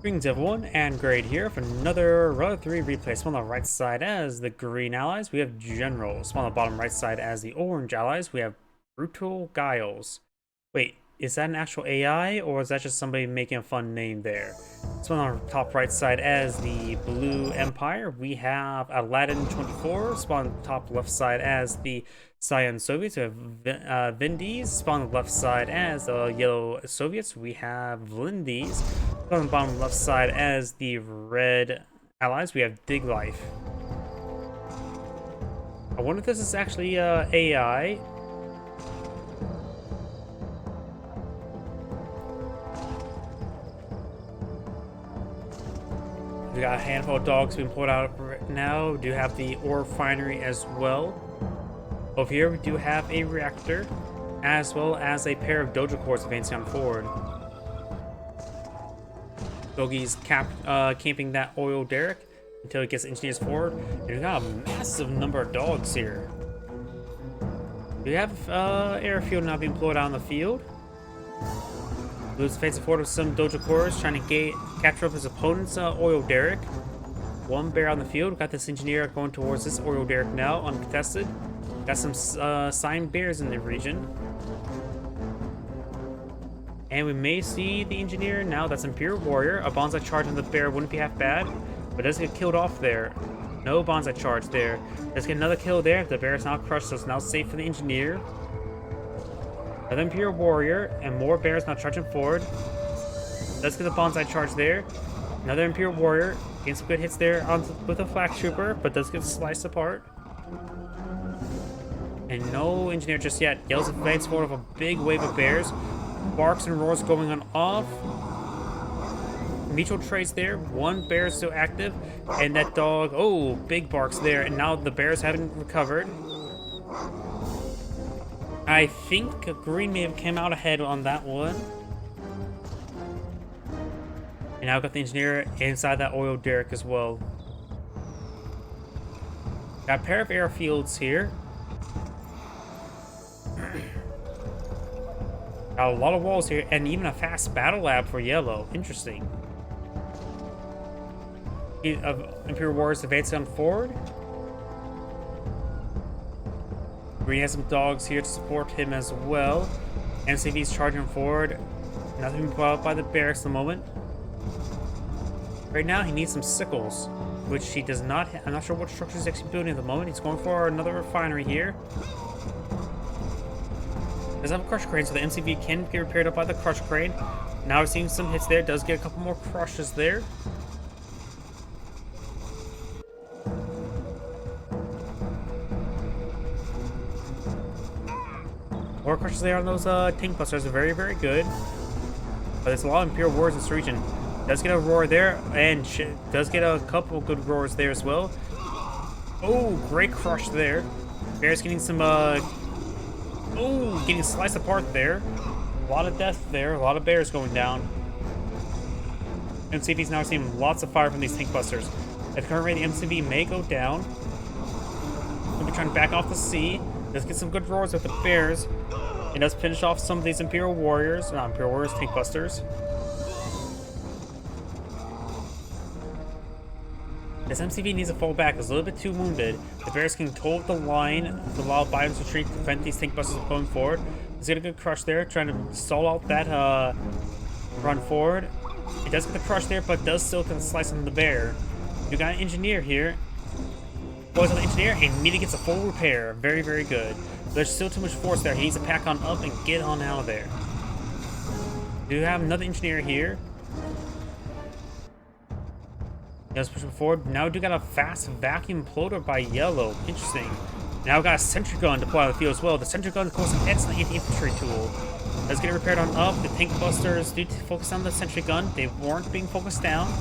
Greetings everyone, and Grade here for another Row 3 replay. Spawn on the right side as the green allies, we have General. Spawn on the bottom right side as the orange allies, we have Brutal Giles. Wait, is that an actual AI, or is that just somebody making a fun name there? Spawn on the top right side as the blue empire, we have Aladdin24. Spawn on the top left side as the cyan Soviets, we have Vindies. Spawn on the left side as the yellow Soviets, we have Vlndies. On the bottom left side as the red allies, we have DigLife. I wonder if this is actually AI. We got a handful of dogs being pulled out right now. We do have the ore refinery as well. Over here we do have a reactor, as well as a pair of dojo cores advancing on forward. Bogey's camping that oil derrick until he gets engineers forward. And we got a massive number of dogs here. We have airfield now being pulled out on the field. Blue's facing forward with some dojo cores trying to capture up his opponent's oil derrick. One bear on the field. Got this engineer going towards this oil derrick now, uncontested. Got some signed bears in the region. And we may see the engineer now. That's Imperial Warrior. A bonsai charge on the bear wouldn't be half bad, but does get killed off there. No bonsai charge there. Let's get another kill there. The bear is now crushed, so it's now safe for the engineer. Another Imperial Warrior, and more bears now charging forward. Let's get the bonsai charge there. Another Imperial Warrior. Getting some good hits there with a flak trooper, but does get sliced apart. And no engineer just yet. Yells advance forward of a big wave of bears. Barks and roars going on off. Mutual trades there. One bear is still active. And that dog, oh, big barks there. And now the bears haven't recovered. I think green may have came out ahead on that one. And now got the engineer inside that oil derrick as well. Got a pair of airfields here. Got a lot of walls here, and even a fast battle lab for yellow. Interesting. Imperial Warriors advancing on forward. Green has some dogs here to support him as well. MCV's charging forward. Nothing being put out by the barracks at the moment. Right now, he needs some sickles, which he does not have. I'm not sure what structure he's actually building at the moment. He's going for another refinery here. Does have a crush crane, so the MCV can get repaired up by the crush crane. Now we're seeing some hits there. Does get a couple more crushes there. More crushes there on those tank busters are very, very good. But there's a lot of Imperial Warriors in this region. Does get a roar there, and does get a couple good roars there as well. Oh, great crush there. Bear's getting some oh, getting sliced apart there. A lot of death there. A lot of bears going down. MCV's now seeing lots of fire from these tank busters. At the current rate, the MCV may go down. We'll be trying to back off the sea. Let's get some good roars with the bears. It does finish off some of these Imperial Warriors. Not Imperial Warriors, tank busters. This MCV needs to fall back. It's a little bit too wounded. The bears can hold the line to allow Biden's retreat to prevent these tank busters from going forward. Let's get a good crush there, trying to stall out that run forward. It does get the crush there, but does still get the slice on the bear. You got an engineer here. Boys on the engineer, and immediately gets a full repair. Very, very good. There's still too much force there. He needs to pack on up and get on out of there. Do have another engineer here. Let's push him forward. Now we do got a fast vacuum imploder by yellow. Interesting. Now we got a sentry gun deployed on the field as well. The sentry gun, of course, an excellent anti-infantry tool. Let's get it repaired on up. The tank busters do focus on the sentry gun. They weren't being focused down.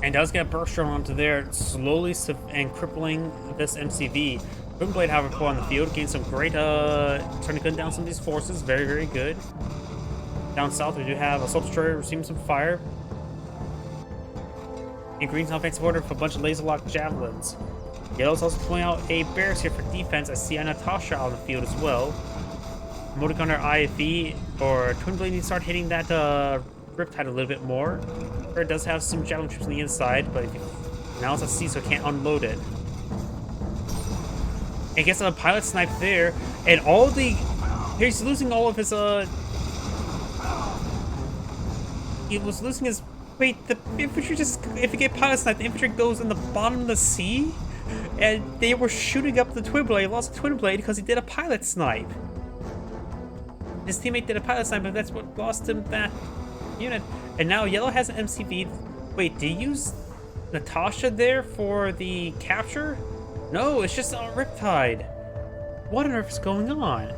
And does get a burst drone onto there, slowly and crippling this MCV. Boom Blade, however, pull on the field, gain some great trying to gun down some of these forces. Very, very good. Down south, we do have a Assault Destroyer receiving some fire. And green's now offensive order for a bunch of laser lock javelins. Yellow's also pulling out a Bears here for defense. I see a Natasha on the field as well. Motogunner IFE or Twin Blade needs to start hitting that Riptide a little bit more. It does have some javelin troops on the inside, but now it's at sea, so it can't unload it. And gets a pilot snipe there, and all the he's losing all of his he was losing his wait, the infantry just if you get pilot sniped, the infantry goes in the bottom of the sea, and they were shooting up the Twin Blade. He lost the Twin Blade because he did a pilot snipe. His teammate did a pilot snipe, but that's what lost him that unit. And now Yellow has an MCV. Wait, did you use Natasha there for the capture? No, it's just a Riptide. What on earth is going on?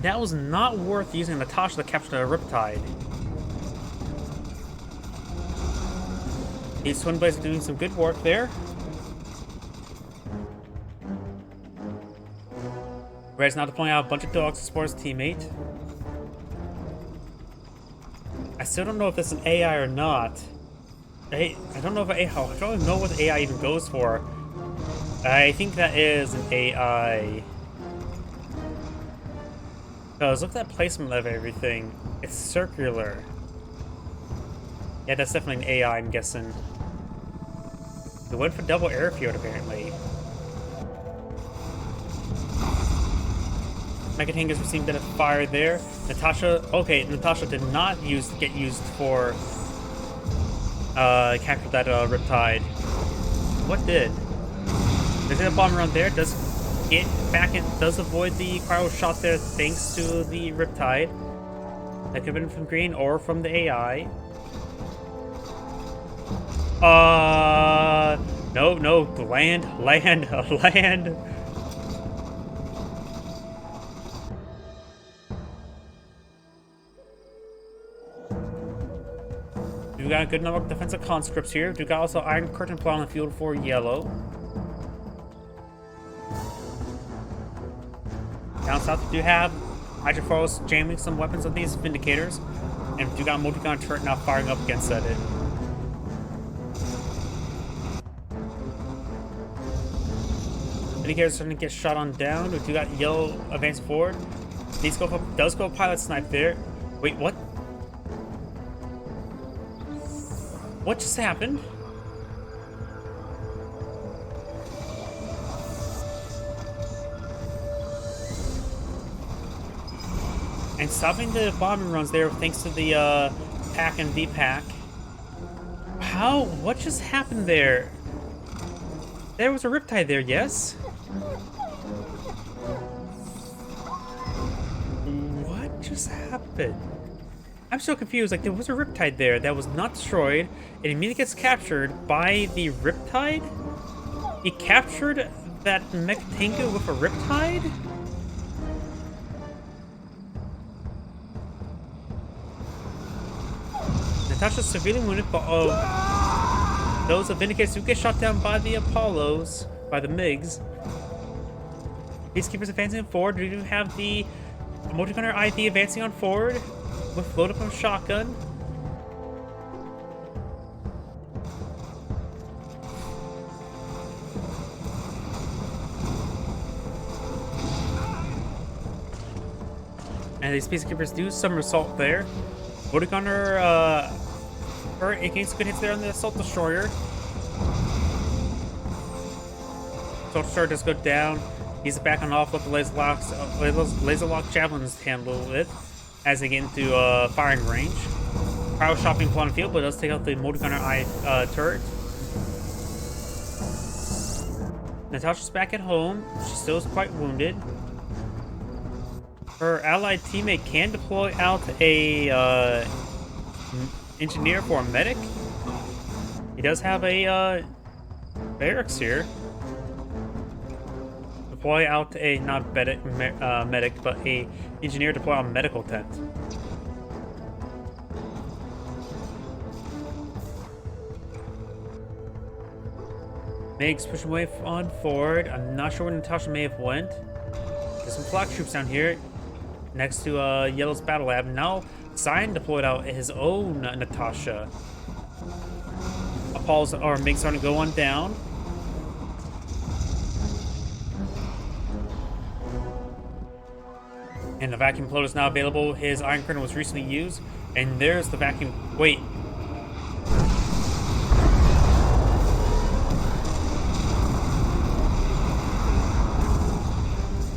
That was not worth using Natasha to capture a Riptide. These Twin Blades are doing some good work there. Red's now deploying out a bunch of dogs to support his teammate. I still don't know if it's an AI or not. I don't know if I don't even know what the AI even goes for. I think that is an AI. Because look at that placement of everything. It's circular. Yeah, that's definitely an AI, I'm guessing. They went for double airfield, apparently. Mega Tank is receiving a bit of fire there. Natasha, okay, Natasha did not get used for capture that Riptide. What did? There's a bomber on there. Does get back and does avoid the cryo shot there thanks to the Riptide. That could have been from green or from the AI. No, land. We've got a good number of defensive conscripts here. We've got also Iron Curtain Plow on the field for Yellow. Down south, we do have Hydrophorus jamming some weapons on these Vindicators. And we do got a multi-gun turret now firing up against it. Vindicator's starting to get shot on down. We do got Yellow advancing forward. Does go pilot snipe there. Wait, what? What just happened? And stopping the bombing runs there thanks to the pack and V-pack. How? What just happened there? There was a Riptide there, yes? What just happened? I'm so confused. Like, there was a Riptide there that was not destroyed. It immediately gets captured by the Riptide? He captured that Mech-Tango with a Riptide? Natasha's severely wounded, but those of Vindicators who get shot down by the Apollos, by the MiGs. Peacekeepers advancing forward. We do have the Multigunner IV advancing on forward with load up on shotgun. And these Peacekeepers do some assault there. Multigunner, it gains good hits there on the Assault Destroyer. Assault Destroyer does go down. He's back on off with the laser lock javelins handle it as they get into firing range. Cryo shopping on the field, but does take out the Multigunner turret. Natasha's back at home. She still is quite wounded. Her allied teammate can deploy out a engineer for a medic. He does have a barracks here. Deploy out a not medic, but a engineer deploy out a medical tent. Meg's pushing away on forward. I'm not sure where Natasha may have went. There's some flak troops down here next to Yellow's battle lab. Now Cyan deployed out his own Natasha. Apollo's or Meg's starting to go on down. And the vacuum float is now available. His iron curtain was recently used. And there's the vacuum. Wait.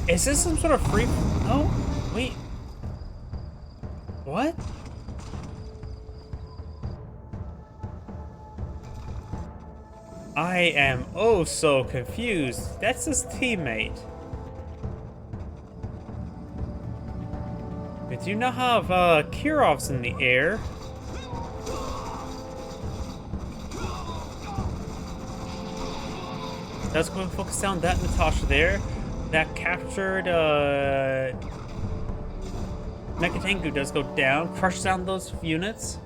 Is this some sort of free? Oh, wait. What? I am oh so confused. That's his teammate. We do not have Kirovs in the air. Let's go and focus on that Natasha there. That captured Mecha Tengu does go down, crushes down those units.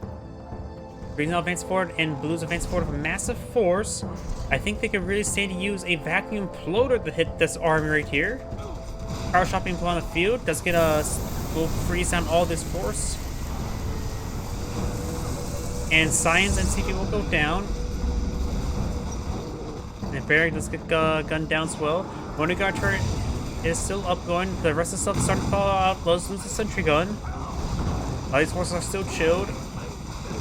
Green's now advancing forward, and Blue's advancing forward with massive force. I think they could really stand to use a vacuum imploder to hit this army right here. Power shot being put on the field does get a will freeze down all this force. And Science and CP will go down. And Barry does get gunned down as well. Motor Guard turret is still up going. The rest of the stuff is starting to fall out. Let's lose the sentry gun. All these forces are still chilled.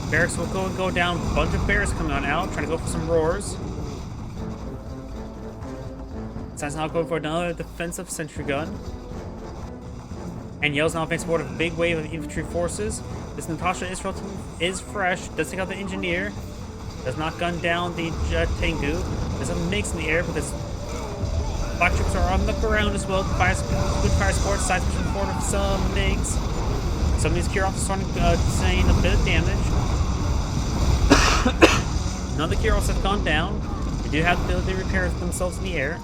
Barracks will go down. A bunch of bears coming on out, trying to go for some roars. Science now going for another defensive sentry gun. And Yell's now advancing forward a big wave of infantry forces. This Natasha is fresh. Does take out the engineer. Does not gun down the Tengu. There's a mix in the air, but this black troops are on the ground as well. Good fire support. Sides pushing forward with some MiGs. Some of these Kirovs are starting saying a bit of damage. None of the Kirovs have gone down. They do have the ability to repair themselves in the air.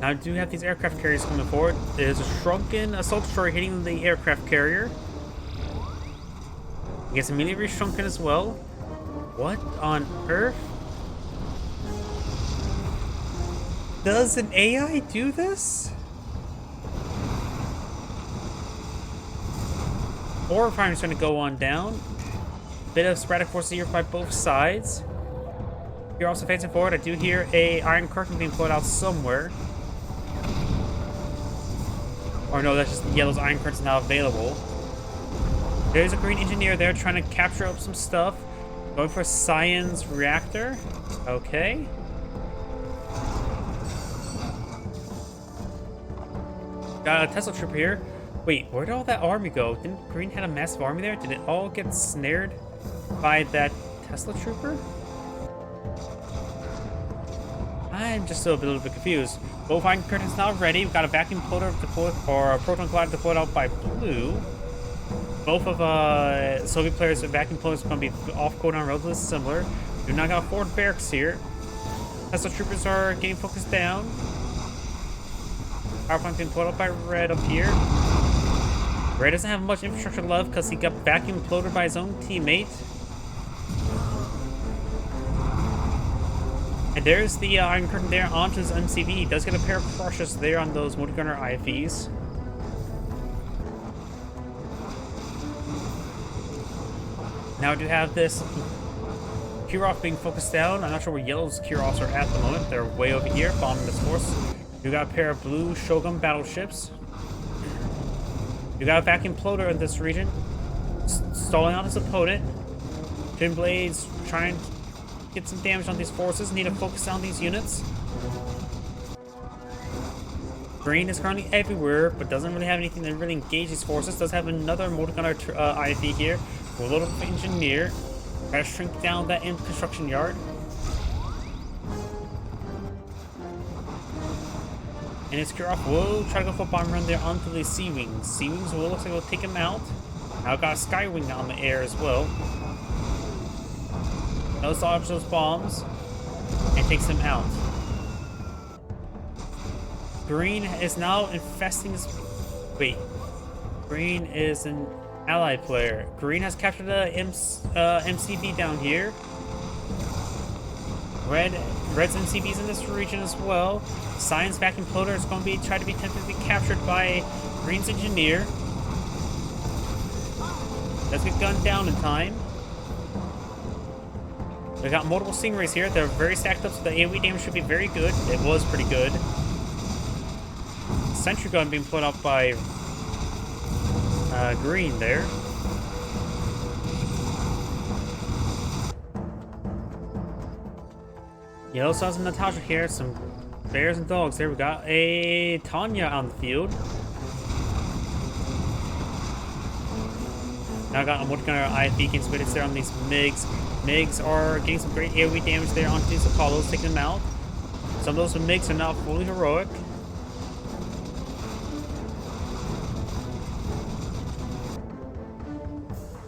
Now I do have these aircraft carriers coming forward. There's a shrunken assault destroyer hitting the aircraft carrier. It gets immediately reshrunken as well. What on earth? Does an AI do this? Or Prime's going to go on down. Bit of sporadic forces here by both sides. You're also facing forward. I do hear a iron curtain being put out somewhere. Or no, that's just Yellow's iron curtain's now available. There's a green engineer there trying to capture up some stuff. Going for Science reactor. Okay. Got a Tesla trooper here. Wait, where did all that army go? Didn't Green had a massive army there? Did it all get snared by that Tesla trooper? I'm just still a little bit confused. Both iron curtains now ready. We've got a vacuum plotter deployed, or a proton glider deployed out by Blue. Both of Soviet players' vacuum plotters are going to be off code on relatively similar. We've now got forward barracks here. Tesla troopers are getting focused down. Power plant being put up by Red up here. Red doesn't have much infrastructure left because he got vacuum imploded by his own teammate. And there's the iron curtain there onto his MCV. He does get a pair of crushes there on those motor gunner IFEs. Now I do have this Kirov being focused down. I'm not sure where Yellow's Kirovs are at the moment. They're way over here, bombing this force. You got a pair of blue Shogun battleships. You got a vacuum plotter in this region, stalling out his opponent. Twin blades trying to get some damage on these forces. Need to focus on these units. Green is currently everywhere, but doesn't really have anything to really engage these forces. Does have another motor gunner IFE here. We'll load up the engineer. Try to shrink down that construction yard. And his Kirov will try to go for a bomb run there onto the C-Wings. C-Wings will look like they'll take him out. Now got a Skywing on the air as well. They'll dodge those bombs and takes him out. Green is now infesting his... Wait. Green is an ally player. Green has captured the MCV down here. Red's MCV's in this region as well. Science vacuum plotter is going to be trying to be tentatively captured by Green's engineer. Let's get gunned down in time. We got multiple Stingrays here. They're very stacked up, so the AoE damage should be very good. It was pretty good. sentry gun being put up by green there. Yellow saw some Natasha here, some bears and dogs. There we got a Tanya on the field. Now I'm working on our IFV games with there on these MiGs. MiGs are getting some great AoE damage there onto these Apollos, taking them out. Some of those MiGs are now fully heroic.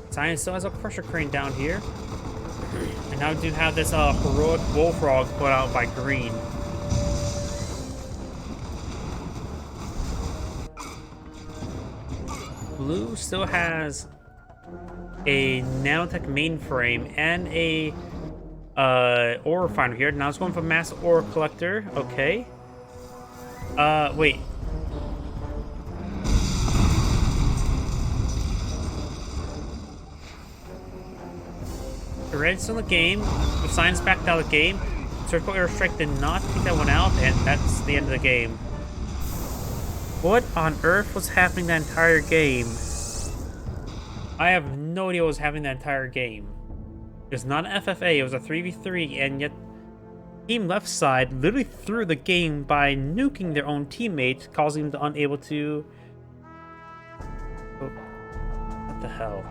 Science still has a pressure crane down here. And now we do have this heroic bullfrog put out by green. Blue still has a nanotech mainframe and a ore refiner here. Now it's going for mass ore collector. Okay. Wait. Red's in the game. The Science backed out of the game. Surgical airstrike did not take that one out, and that's the end of the game. What on earth was happening that entire game? I have no idea what was happening that entire game. It was not an FFA, it was a 3v3, and yet team left side literally threw the game by nuking their own teammate, causing them to unable to... Oh, what the hell?